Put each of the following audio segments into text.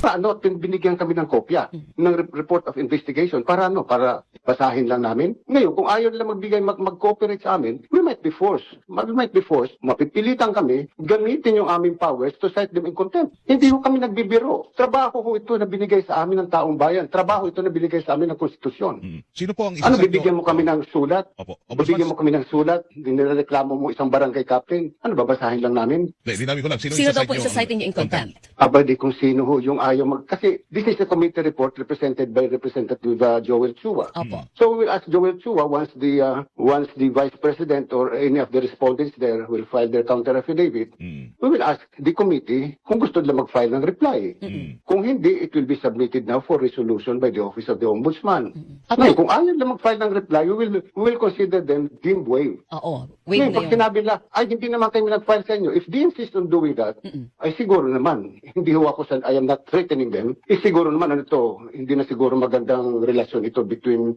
Ano, binigyan kami ng kopya ng report of investigation para ano, para basahin lang namin. Ngayon, kung ayaw nila magbigay, mag-cooperate sa amin, we might be forced. Mapipilitan kami, gamitin yung aming powers to cite them in contempt. Hindi ho kami nagbibiro. Trabaho ho ito na binigay sa amin ng taong bayan. Trabaho ito na binigay sa amin ng konstitusyon. Sino po ang isa Ano, sa inyo? bibigyan mo kami ng sulat? Opo. Bibigyan mo kami ng sulat? Nireklamo mo isang barangay captain? Ano, babasahin lang namin? Linawin ko lang. Sino daw po isa-cite niyo in contempt? Abadi kung sino ho yung ayaw kasi this is a committee report represented by Representative Joel Chua. Opo. So we will ask Joel Chua once the Vice President or any of the respondents there will file their counter affidavit. We will ask the committee kung gusto nila mag-file ng reply. Kung hindi, it will be submitted now for resolution by the Office of the Ombudsman. Ngayon, kung ayaw nila mag-file ng reply, we will consider them deemed waived. Oo. Wave Ngayon, na pag yun. sinabi nila, ay hindi naman kayo nag-file sa inyo, if they insist on doing that, ay siguro naman, hindi ho ako I am not threatening them, siguro naman ano to, hindi na siguro magandang relasyon ito between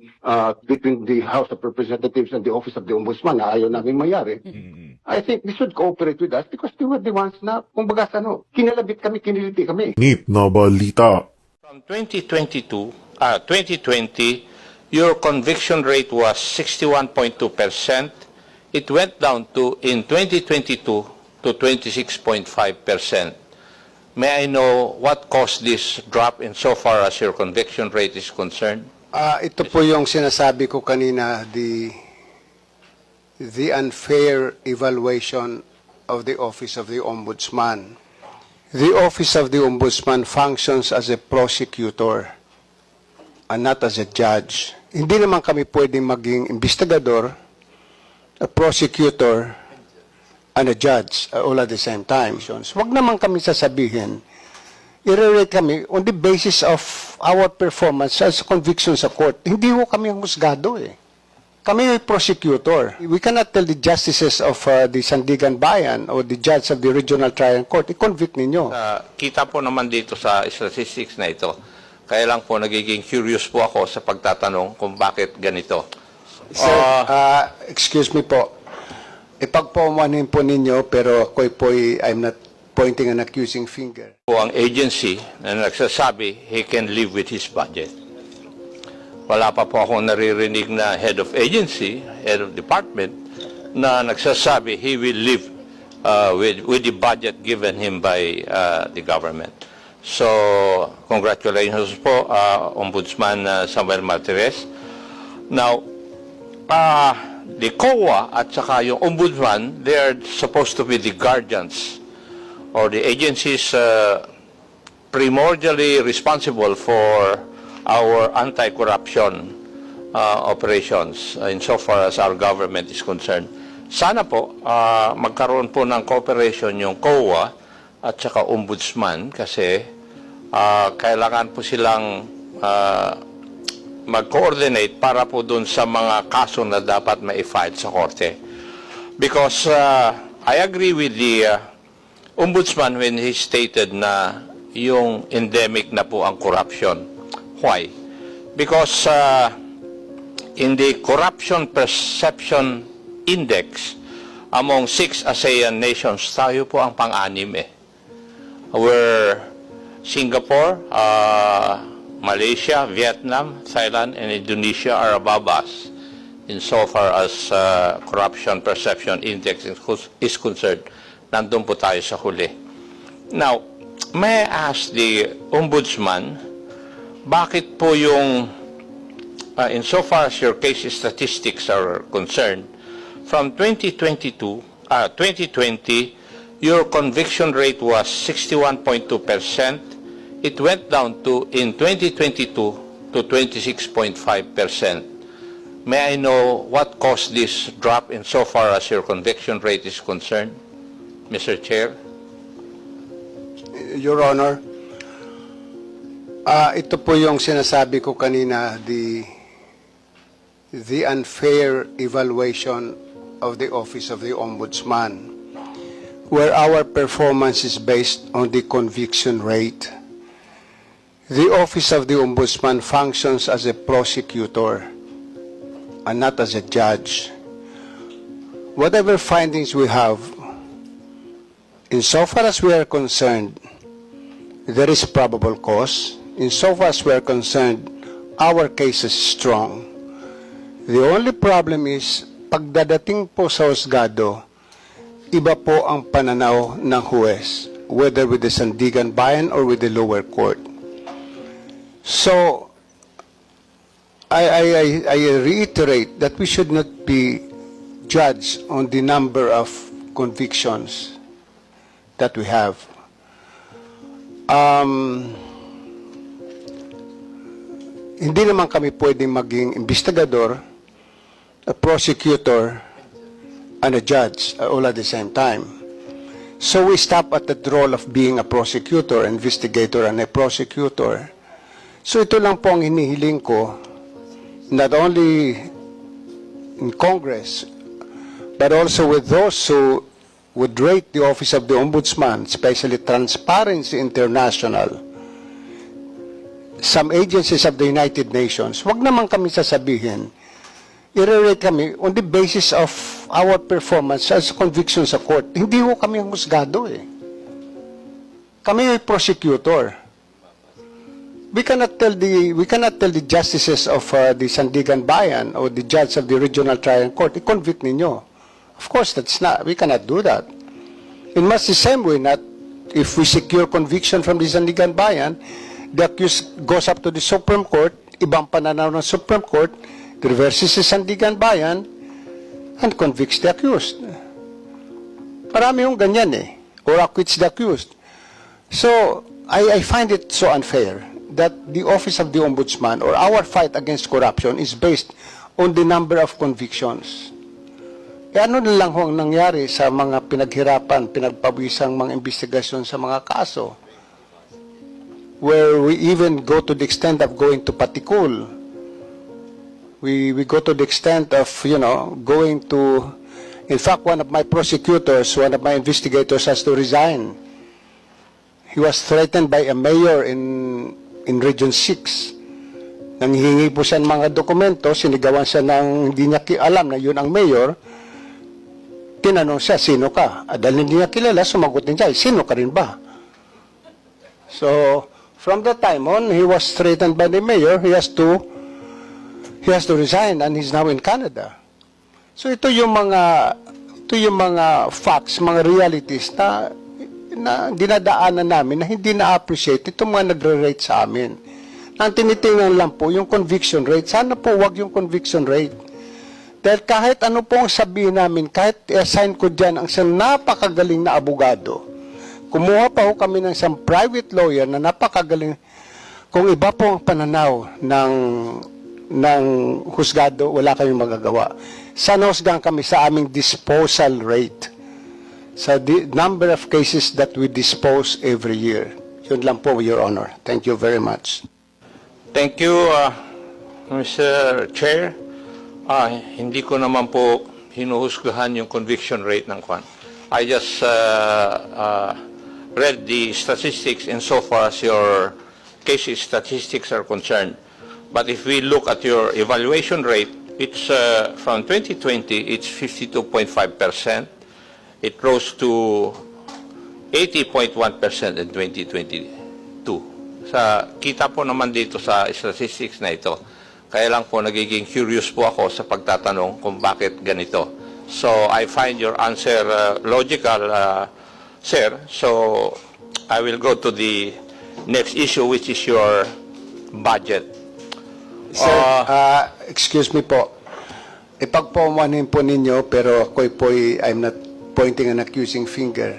the House of Representatives and the Office of the Ombudsman na ayaw namin mayari. I think they should cooperate with us because they were the ones na, kumbaga kinalabit kami, kiniliti kami. Nip na balita. From 2020, your conviction rate was 61.2%. It went down in 2022 to 26.5%. May I know what caused this drop insofar as your conviction rate is concerned? Ito po yung sinasabi ko kanina, the unfair evaluation of the Office of the Ombudsman. The Office of the Ombudsman functions as a prosecutor and not as a judge. Hindi naman kami pwedeng maging investigador, a prosecutor, and a judge all at the same time. Wag naman kami sasabihin, i-rate kami on the basis of our performance as conviction sa court. Hindi ho kami ang husgado eh. Kami ay prosecutor. We cannot tell the justices of the Sandigan Bayan or the judge of the Regional Trial Court, i-convict ninyo. Kita po naman dito sa statistics na ito. Kaya lang po nagiging curious po ako sa pagtatanong kung bakit ganito. Sir, excuse me po. Ipagpaumanin po ninyo, pero I'm not pointing an accusing finger. Po ang agency na nagsasabi he can live with his budget. Wala pa po akong naririnig na head of agency, head of department, na nagsasabi he will live with the budget given him by the government. So, congratulations po, Ombudsman Samuel Martires. Now, the COA at saka yung Ombudsman, they are supposed to be the guardians or the agencies primordially responsible for our anti-corruption operations insofar as our government is concerned. Sana po magkaroon po ng cooperation yung COA at saka Ombudsman kasi kailangan po silang mag-coordinate para po dun sa mga kaso na dapat ma-file sa korte. Because I agree with the Ombudsman when he stated na yung endemic na po ang corruption. Why? Because in the Corruption Perception Index among 6 ASEAN nations, tayo po ang pang-anim eh. Where Singapore, Malaysia, Vietnam, Thailand, and Indonesia are above us insofar as Corruption Perception Index is concerned. Nandun po tayo sa huli. Now, may I ask the Ombudsman, bakit po yung, insofar as your case statistics are concerned, from 2020, your conviction rate was 61.2%. It went down in 2022 to 26.5%. May I know what caused this drop insofar as your conviction rate is concerned, Mr. Chair? Your Honor, ito po yung sinasabi ko kanina, the unfair evaluation of the Office of the Ombudsman, where our performance is based on the conviction rate. The Office of the Ombudsman functions as a prosecutor and not as a judge. Whatever findings we have, insofar as we are concerned, there is probable cause. In so far as we're concerned, our case is strong. The only problem is, pagdadating po sa husgado, iba po ang pananaw ng huwes, whether with the Sandigan Bayan or with the lower court. So, I reiterate that we should not be judged on the number of convictions that we have. Hindi naman kami pwedeng maging investigador, a prosecutor, and a judge all at the same time. So we stop at the role of being a prosecutor, investigator, and a prosecutor. So ito lang po ang hinihiling ko, not only in Congress, but also with those who would rate the Office of the Ombudsman, especially Transparency International, some agencies of the United Nations, wag naman kami sasabihin, i-rate kami on the basis of our performance as conviction sa court. Hindi ho kami husgado eh. Kami ay prosecutor. We cannot tell the justices of the Sandigan Bayan or the judge of the Regional Trial Court, i-convict ninyo. Of course, we cannot do that. In much the same way, not if we secure conviction from the Sandigan Bayan, the accused goes up to the Supreme Court, ibang pananaw ng Supreme Court, reverses the Sandigan Bayan, and convicts the accused. Marami yung ganyan eh, or acquits the accused. So, I find it so unfair that the Office of the Ombudsman or our fight against corruption is based on the number of convictions. E ano na lang ho ang nangyari sa mga pinaghirapan, pinagpawisang mga investigasyon sa mga kaso, where we even go to the extent of going to Patikul. We go to the extent of, going to, in fact, one of my prosecutors, one of my investigators has to resign. He was threatened by a mayor in Region 6. Nanghihingi po siya ng mga dokumento, sinigawan siya ng hindi niya alam na yun ang mayor. Tinanong siya, sino ka? Dahil hindi niya kilala, sumagot din siya, sino ka rin ba? So, from that time on, he was threatened by the mayor. He has to resign, and he's now in Canada. So ito yung mga facts, mga realities na dinadaanan namin na hindi na-appreciate itong mga nagre-rate sa amin. Ang tinitingnan lang po yung conviction rate. Sana po wag yung conviction rate. Dahil kahit ano po ang sabihin namin, kahit i-assign ko dyan ang isang napakagaling na abogado, kumuha pa ho kami ng isang private lawyer na napakagaling. Kung iba po ang pananaw ng husgado, wala kaming magagawa. Sana husgahan kami sa aming disposal rate, sa number of cases that we dispose every year. Yun lang po, Your Honor. Thank you very much. Thank you, Mr. Chair. Hindi ko naman po hinuhusgahan yung conviction rate ng Kwan. I just read the statistics insofar as your case statistics are concerned. But if we look at your evaluation rate, it's from 2020, it's 52.5%. It rose to 80.1% in 2022. Kita po naman dito sa statistics na ito. Kaya lang po nagiging curious po ako sa pagtatanong kung bakit ganito. So I find your answer logical, sir. So I will go to the next issue, which is your budget. Sir, excuse me po. Ipagpaumanin po ninyo, pero I'm not pointing an accusing finger.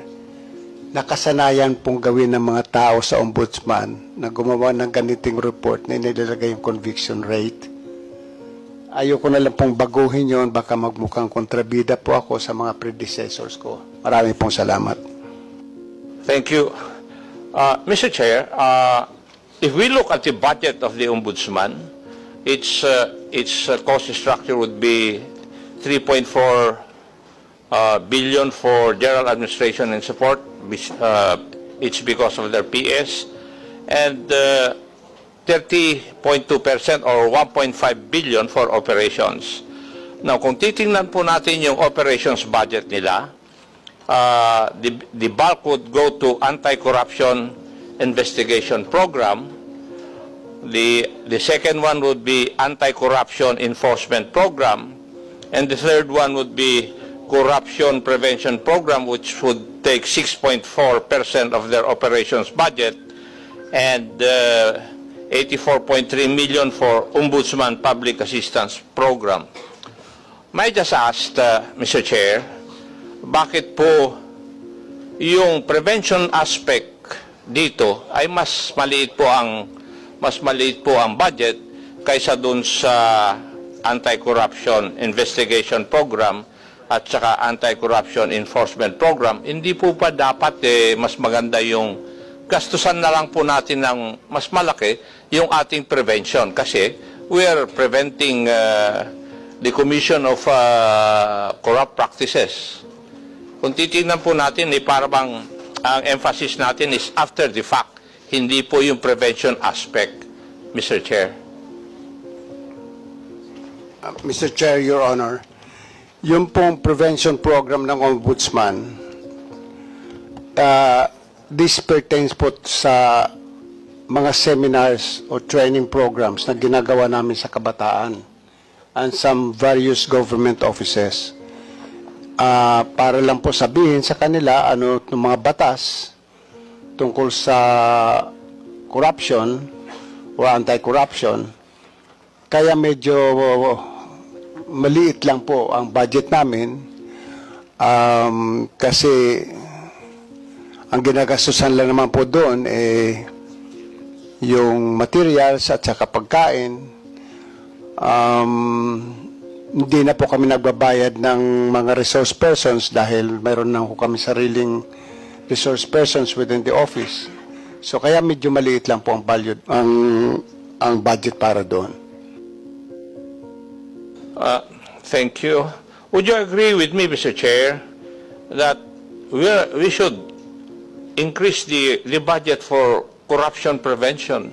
Nakasanayan pong gawin ng mga tao sa ombudsman na gumawa ng ganiting report na inilalagay yung conviction rate. Ayoko na lang pong baguhin yon, baka magmukhang kontrabida po ako sa mga predecessors ko. Maraming pong salamat. Thank you. Mr. Chair, if we look at the budget of the Ombudsman, its cost structure would be 3.4 billion for general administration and support. It's because of their PS, and 30.2% or 1.5 billion for operations. Now, kung titingnan po natin yung operations budget nila, the bulk would go to anti-corruption investigation program. The second one would be anti-corruption enforcement program. And the third one would be corruption prevention program, which would take 6.4% of their operations budget, and 84.3 million for Ombudsman Public Assistance Program. May I just ask, Mr. Chair, bakit po yung prevention aspect dito ay mas maliit po ang budget kaysa dun sa anti-corruption investigation program at saka anti-corruption enforcement program? Hindi po pa dapat mas maganda yung gastusan na lang po natin ng mas malaki yung ating prevention, kasi we are preventing the commission of corrupt practices. Kung titignan po natin, para bang ang emphasis natin is after the fact, hindi po yung prevention aspect, Mr. Chair. Mr. Chair, Your Honor, yung pong prevention program ng Ombudsman, this pertains po sa mga seminars o training programs na ginagawa namin sa kabataan and some various government offices. Para lang po sabihin sa kanila ano ng mga batas tungkol sa corruption o anti-corruption. Kaya medyo maliit lang po ang budget namin kasi ang ginagastusan lang naman po doon yung materials at saka pagkain. Hindi na po kami nagbabayad ng mga resource persons dahil mayroon na po kami sariling resource persons within the office. So kaya medyo maliit lang po ang value, ang budget para doon. Thank you. Would you agree with me, Mr. Chair, that we should increase the budget for corruption prevention?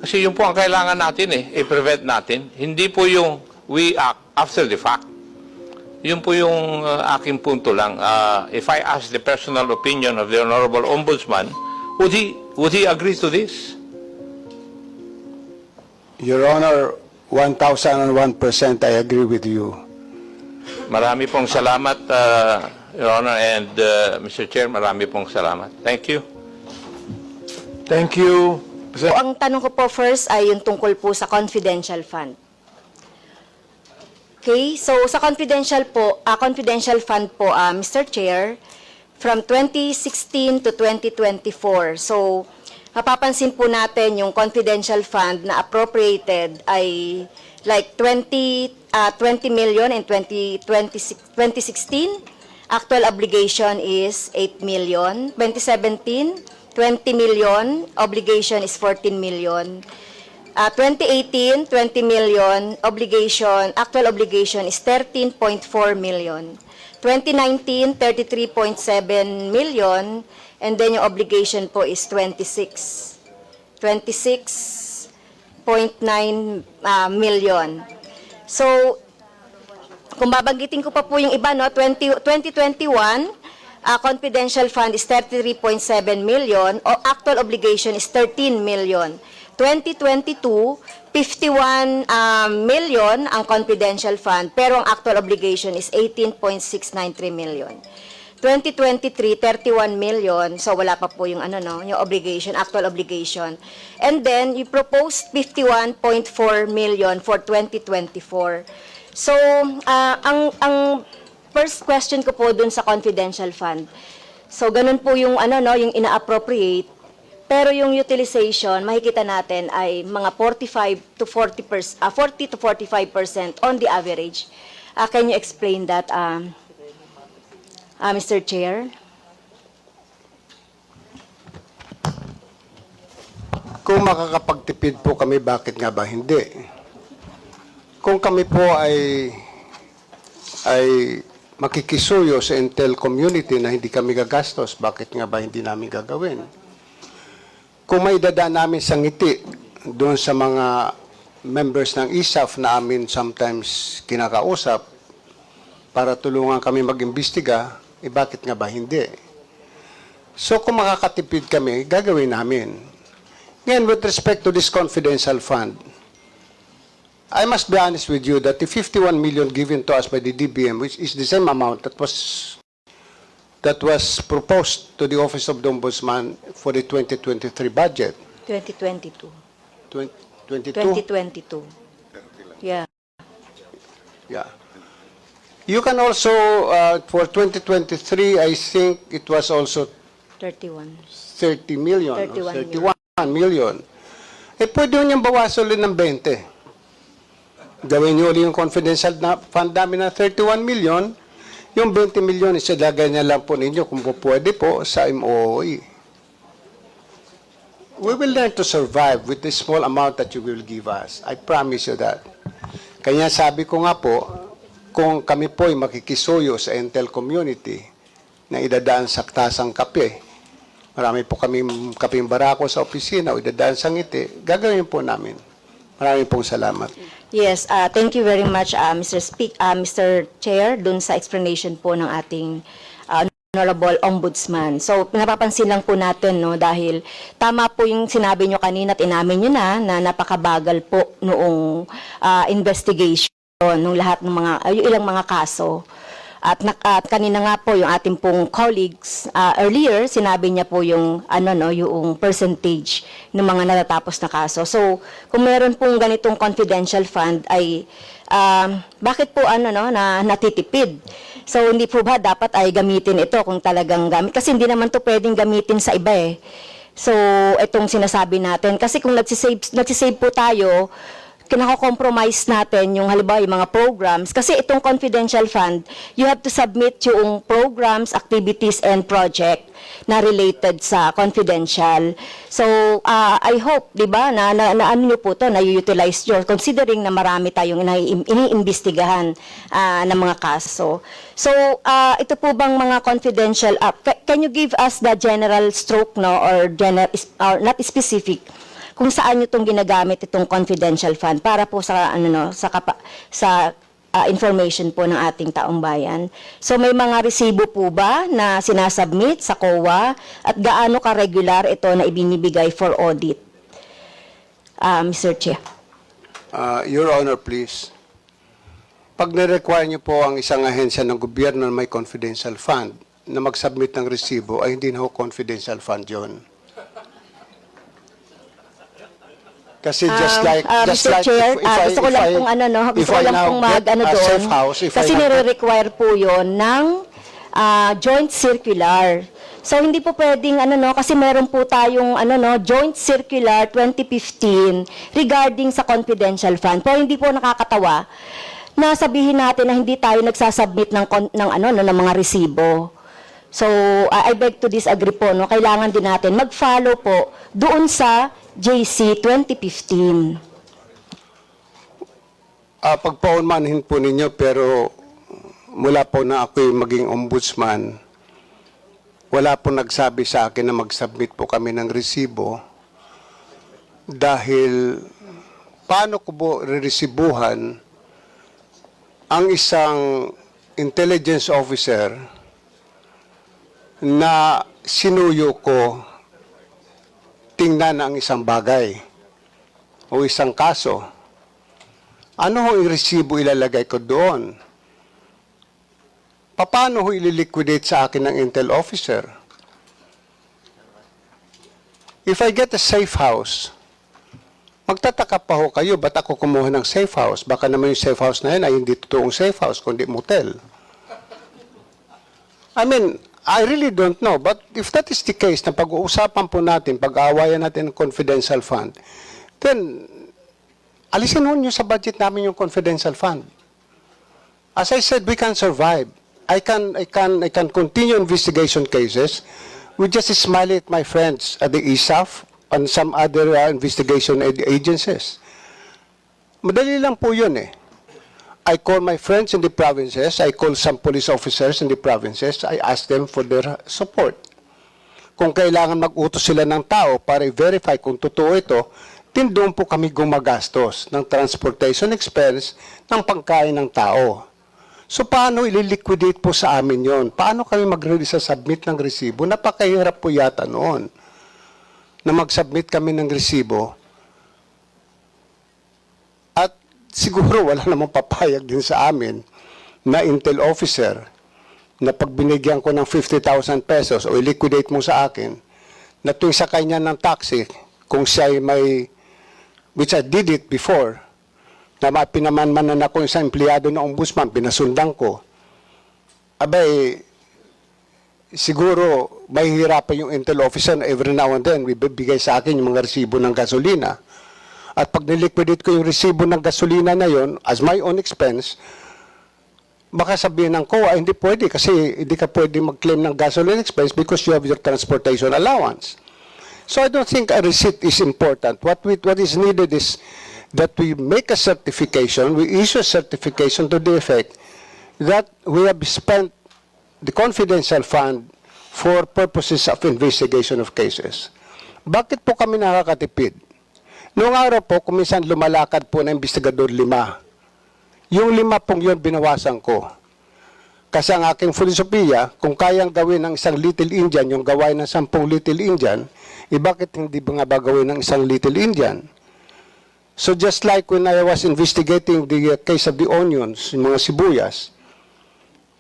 Kasi yun po ang kailangan natin i-prevent natin. Hindi po yung we act after the fact. Yun po yung aking punto lang. If I ask the personal opinion of the Honorable Ombudsman, would he agree to this? Your Honor, 1,001% I agree with you. Marami pong salamat, Your Honor, and Mr. Chair, marami pong salamat. Thank you. Thank you. So, ang tanong ko po first ay yung tungkol po sa confidential fund. Okay, so sa confidential fund po, Mr. Chair, from 2016 to 2024. So, mapapansin po natin yung confidential fund na appropriated ay like 20 million in 2016. Actual obligation is 8 million. 2017, 20 million. Obligation is 14 million. 2018, 20 million. Actual obligation is 13.4 million. 2019, 33.7 million. And then yung obligation po is 26.9 million. So, kung babanggitin ko pa po yung iba, no, 2021, confidential fund is 33.7 million, o actual obligation is 13 million. 2022, 51 million ang confidential fund, pero ang actual obligation is 18.693 million. 2023, 31 million. So, wala pa po yung, yung obligation, actual obligation. And then, you proposed 51.4 million for 2024. So, ang first question ko po dun sa confidential fund. So, ganun po yung, yung ina-appropriate. Pero yung utilization, makikita natin ay mga 40 to 45% on the average. Can you explain that, Mr. Chair? Kung makakapagtipid po kami, bakit nga ba hindi? Kung kami po ay makikisuyo sa Intel community na hindi kami gagastos, bakit nga ba hindi namin gagawin? Kung may dadaan namin sa ngiti doon sa mga members ng ISAF na amin sometimes kinakausap para tulungan kami mag-imbestiga, bakit nga ba hindi? So kung makakatipid kami, gagawin namin. Ngayon, with respect to this confidential fund, I must be honest with you that the 51 million given to us by the DBM, which is the same amount that was proposed to the Office of the Ombudsman for the 2023 budget. 2022. 2022? 2022. Yeah. Yeah. You can also, for 2023, I think it was also 31. 30 million. 31 31 million. Eh, pwede nyo niyang bawasan ulit ng 20. Gawin nyo ulit yung confidential na fund namin na 31 million. Yung 20 million, isilagay niya lang po ninyo kung po pwede po sa MOOE. We will learn to survive with the small amount that you will give us. I promise you that. Kaya sabi ko nga po, kung kami po ay makikisuyo sa Intel community na idadaan sa tasang kape, marami po kami kaping barako sa opisina o idadaan sa ngiti, gagawin po namin. Maraming pong salamat. Yes, thank you very much, Mr. Chair, dun sa explanation po ng ating Honorable Ombudsman. So, napapansin lang po natin, no, dahil tama po yung sinabi nyo kanina at inamin nyo na napakabagal po noong investigation nung lahat ng mga, yung ilang mga kaso. At kanina nga po yung ating pong colleagues earlier, sinabi niya po yung yung percentage ng mga natatapos na kaso. So, kung meron pong ganitong confidential fund ay bakit po na natitipid? So, hindi po ba dapat ay gamitin ito kung talagang gamit? Kasi hindi naman to pwedeng gamitin sa iba eh. So, itong sinasabi natin. Kasi kung nagsisave po tayo, kinako-compromise natin yung halimbawa yung mga programs kasi itong confidential fund, you have to submit yung programs, activities, and project na related sa confidential. So, I hope, di ba, na ano nyo po to, na-utilize nyo, considering na marami tayong iniimbestigahan ng mga kaso. So, ito po bang mga confidential, can you give us the general stroke, no, or not specific, kung saan nyo itong ginagamit itong confidential fund para po sa information po ng ating taong bayan. So may mga resibo po ba na sinasubmit sa COA at gaano ka-regular ito na ibinibigay for audit? Mr. Chair. Your Honor, please. Pag na-require niyo po ang isang ahensya ng gobyerno na may confidential fund na mag-submit ng resibo, ay hindi na ho confidential fund yon. Kasi just like Mr. Chair, gusto ko lang pong gusto ko lang pong doon. Kasi nire-require po yon ng joint circular. So hindi po pwedeng kasi meron po tayong joint circular 2015 regarding sa confidential fund. Po hindi po nakakatawa na sabihin natin na hindi tayo nagsasubmit ng mga resibo. So I beg to disagree po, no. Kailangan din natin mag-follow po doon sa JC 2015. Pagpaunmanhin po ninyo, pero mula po na ako'y maging ombudsman, wala po nagsabi sa akin na mag-submit po kami ng resibo dahil paano ko po re-resibuhan ang isang intelligence officer na sinuyo ko tingnan ang isang bagay o isang kaso. Ano ho yung resibo ilalagay ko doon? Paano ho ililiquidate sa akin ng intel officer? If I get a safe house, magtataka pa ho kayo, ba't ako kumuha ng safe house? Baka naman yung safe house na yun ay hindi totoong safe house, kundi motel. I mean, I really don't know. But if that is the case, na pag-uusapan po natin, pag-aawayan natin ng confidential fund, then, alisin ho nyo sa budget namin yung confidential fund. As I said, we can survive. I can continue investigation cases. We just smile at my friends at the ISAF and some other investigation agencies. Madali lang po yun eh. I call my friends in the provinces, I call some police officers in the provinces, I ask them for their support. Kung kailangan mag-utos sila ng tao para i-verify kung totoo ito, din doon po kami gumagastos ng transportation expense ng pangkain ng tao. So paano ililiquidate po sa amin yon? Paano kami mag-submit ng resibo? Napakahirap po yata noon na mag-submit kami ng resibo. At siguro wala namang papayag din sa amin na Intel officer na pag binigyan ko ng 50,000 pesos o i-liquidate mo sa akin, na tuwing sakay niya ng taxi, kung siya ay may, which I did it before, na pinamanmanan ako isang empleyado ng ombudsman, pinasundan ko, abay, siguro may hirapan yung Intel officer na every now and then, bibigay sa akin yung mga resibo ng gasolina. At pag niliquidate ko yung resibo ng gasolina na yon as my own expense, baka sabihin ng COA, hindi pwede kasi hindi ka pwede mag-claim ng gasoline expense because you have your transportation allowance. So I don't think a receipt is important. What is needed is that we make a certification, we issue a certification to the effect that we have spent the confidential fund for purposes of investigation of cases. Bakit po kami nakakatipid? Noong araw po, kuminsan lumalakad po na investigador 5. Yung 5 pong yun binawasan ko. Kasi ang aking filosofiya, kung kayang gawin ng isang Little Indian, yung gawain ng 10 Little Indian, bakit hindi ba nga ba gawin ng isang Little Indian? So just like when I was investigating the case of the onions, yung mga sibuyas,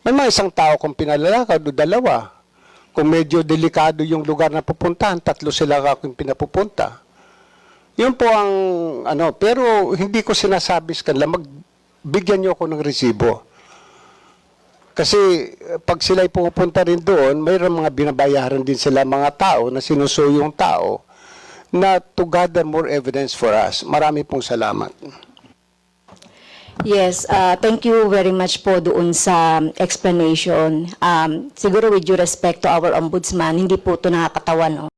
may mga isang tao kung pinalalakad o 2. Kung medyo delikado yung lugar na pupuntahan, 3 sila akong pinapupunta. Yun po ang pero hindi ko sinasabi sa kanila, magbigyan niyo ako ng resibo. Kasi pag sila'y pupunta rin doon, mayroon mga binabayaran din sila mga tao na sinusuyo yung tao na to gather more evidence for us. Marami pong salamat. Yes, thank you very much po doon sa explanation. Siguro with due respect to our ombudsman, hindi po ito nakakatawa, no?